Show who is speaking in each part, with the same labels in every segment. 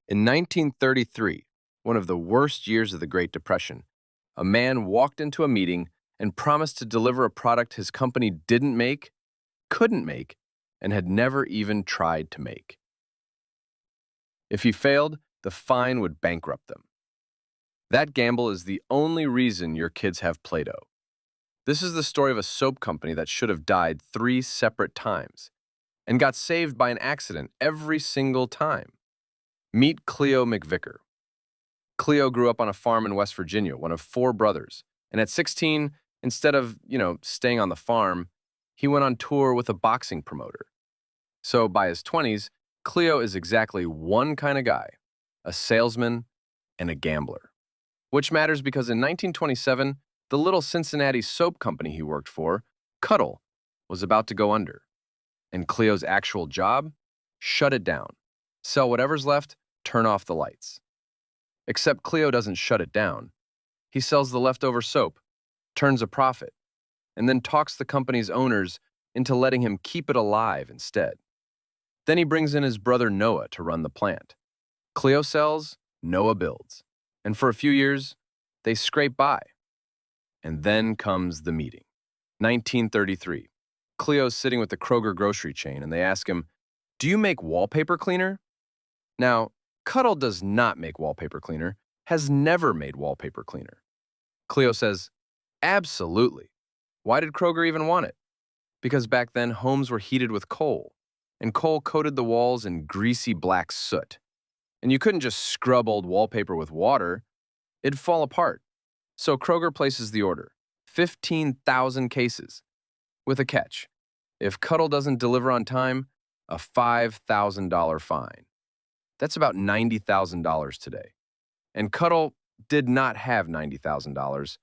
Speaker 1: In 1933, one of the worst years of the Great Depression, a man walked into a meeting and promised to deliver a product his company didn't make, couldn't make, and had never even tried to make. If he failed, the fine would bankrupt them. That gamble is the only reason your kids have Play-Doh. This is the story of a soap company that should have died 3 separate times and got saved by an accident every single time. Meet Cleo McVicker. Cleo grew up on a farm in West Virginia, one of 4 brothers, and at 16, instead of, staying on the farm, he went on tour with a boxing promoter. So by his 20s, Cleo is exactly one kind of guy, a salesman and a gambler. Which matters because in 1927, the little Cincinnati soap company he worked for, Kutol, was about to go under. And Cleo's actual job? Shut it down. Sell whatever's left, turn off the lights. Except Cleo doesn't shut it down. He sells the leftover soap, turns a profit, and then talks the company's owners into letting him keep it alive instead. Then he brings in his brother Noah to run the plant. Cleo sells, Noah builds. And for a few years, they scrape by. And then comes the meeting. 1933. Cleo's sitting with the Kroger grocery chain, and they ask him, "Do you make wallpaper cleaner?" Now, Kutol does not make wallpaper cleaner, has never made wallpaper cleaner. Cleo says, "Absolutely." Why did Kroger even want it? Because back then, homes were heated with coal, and coal coated the walls in greasy black soot. And you couldn't just scrub old wallpaper with water. It'd fall apart. So Kroger places the order, 15,000 cases, with a catch. If Kutol doesn't deliver on time, a $5,000 fine. That's about $90,000 today. And Kutol did not have $90,000.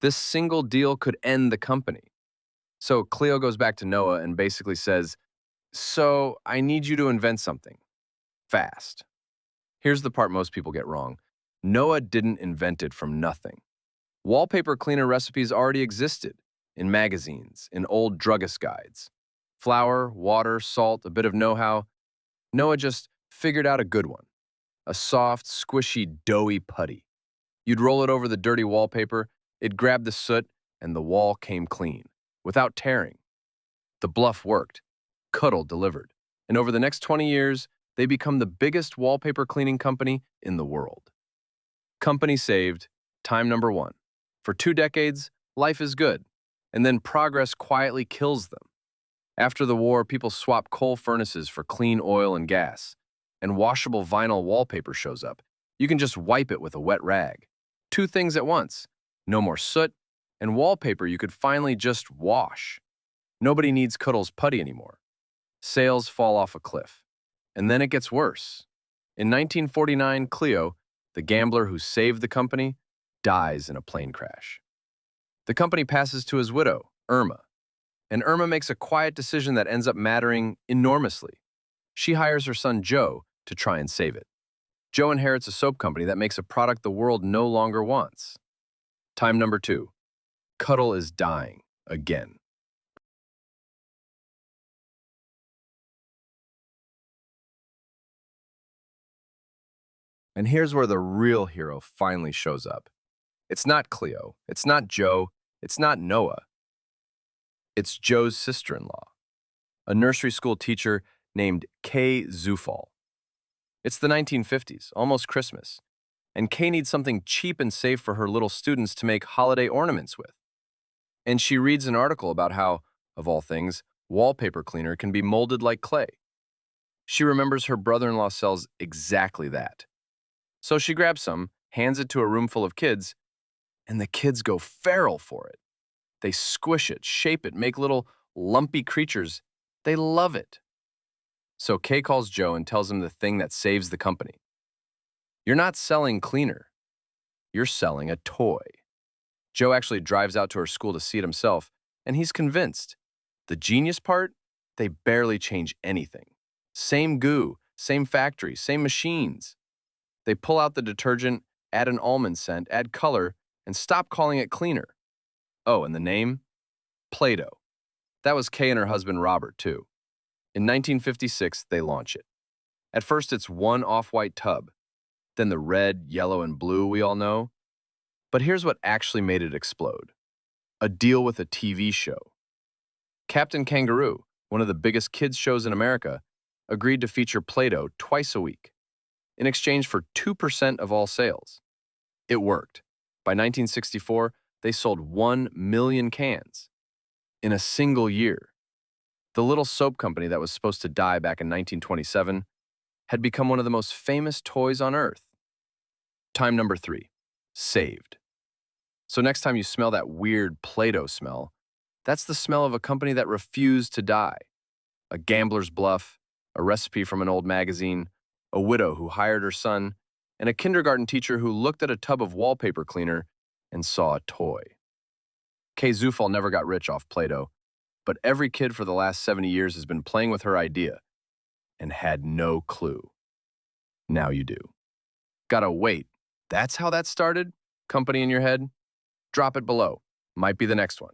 Speaker 1: This single deal could end the company. So Cleo goes back to Noah and basically says, "So I need you to invent something. Fast." Here's the part most people get wrong. Noah didn't invent it from nothing. Wallpaper cleaner recipes already existed in magazines, in old druggist guides. Flour, water, salt, a bit of know-how. Noah just figured out a good one. A soft, squishy, doughy putty. You'd roll it over the dirty wallpaper, it'd grab the soot, and the wall came clean, without tearing. The bluff worked. Kutol delivered. And over the next 20 years, they become the biggest wallpaper cleaning company in the world. Company saved, time number 1. For 2 decades, life is good, and then progress quietly kills them. After the war, people swap coal furnaces for clean oil and gas, and washable vinyl wallpaper shows up. You can just wipe it with a wet rag. 2 things at once. No more soot, and wallpaper you could finally just wash. Nobody needs Kutol's putty anymore. Sales fall off a cliff. And then it gets worse. In 1949, Cleo, the gambler who saved the company, dies in a plane crash. The company passes to his widow, Irma, and Irma makes a quiet decision that ends up mattering enormously. She hires her son Joe to try and save it. Joe inherits a soap company that makes a product the world no longer wants. Time number 2. Kutol is dying again. And here's where the real hero finally shows up. It's not Cleo, it's not Joe, it's not Noah. It's Joe's sister-in-law, a nursery school teacher named Kay Zufall. It's the 1950s, almost Christmas, and Kay needs something cheap and safe for her little students to make holiday ornaments with. And she reads an article about how, of all things, wallpaper cleaner can be molded like clay. She remembers her brother-in-law sells exactly that. So she grabs some, hands it to a room full of kids, and the kids go feral for it. They squish it, shape it, make little lumpy creatures. They love it. So Kay calls Joe and tells him the thing that saves the company. "You're not selling cleaner. You're selling a toy." Joe actually drives out to her school to see it himself, and he's convinced. The genius part? They barely change anything. Same goo, same factory, same machines. They pull out the detergent, add an almond scent, add color, and stop calling it cleaner. Oh, and the name? Play-Doh. That was Kay and her husband Robert, too. In 1956, they launch it. At first, it's one off-white tub, then the red, yellow, and blue we all know. But here's what actually made it explode. A deal with a TV show. Captain Kangaroo, one of the biggest kids shows in America, agreed to feature Play-Doh twice a week in exchange for 2% of all sales. It worked. By 1964, they sold 1 million cans in a single year. The little soap company that was supposed to die back in 1927 had become one of the most famous toys on Earth. Time number 3, saved. So next time you smell that weird Play-Doh smell, that's the smell of a company that refused to die. A gambler's bluff, a recipe from an old magazine, a widow who hired her son, and a kindergarten teacher who looked at a tub of wallpaper cleaner and saw a toy. Kay Zufall never got rich off Play-Doh, but every kid for the last 70 years has been playing with her idea and had no clue. Now you do. Gotta wait. That's how that started? Company in your head? Drop it below. Might be the next one.